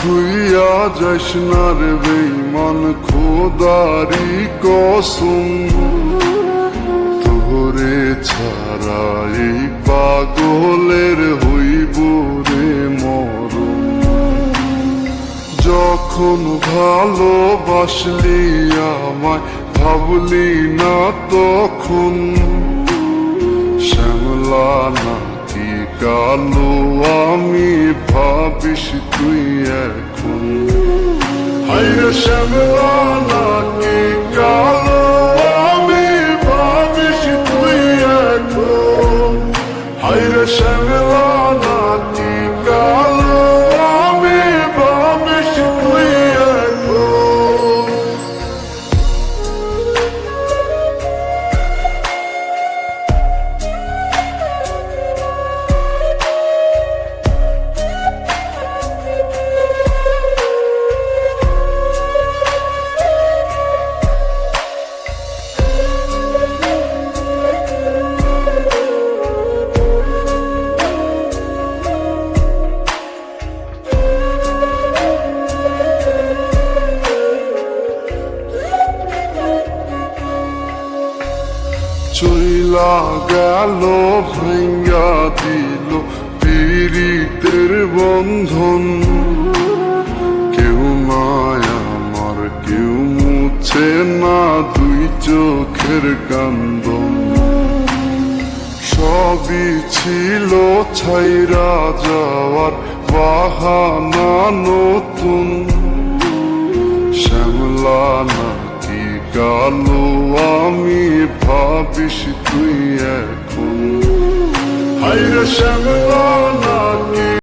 থুইয়া যাস না রে বেঈমান খোদারি কসম, তোরে ছাড়া এই পাগলের হইব রে মরণ। যখন ভালোবাসলি আমায় ভাবলি না তখন, শ্যামলা নাকি কালো আমি ভাবিস তুই এখন। হায়রে শ্যামলা নাকি কালো আমি ভাবিস তুই এখন। হায়রে শ্যামলা নাকি কালো আমি ভাবিস তুই এখন। চইলা গেল ভাঙ্গা দিল পীড়িতের বন্ধন, কেউ নাই আমার কেউ মুছে না দুই চোখের কান্দন। সবই ছিল ছাইরা যাওয়ার বাহানা নতুন, শ্যামলা নাকি কালো আমি ভাবিস তুই এখন। হায়রে শ্যামলা নাকি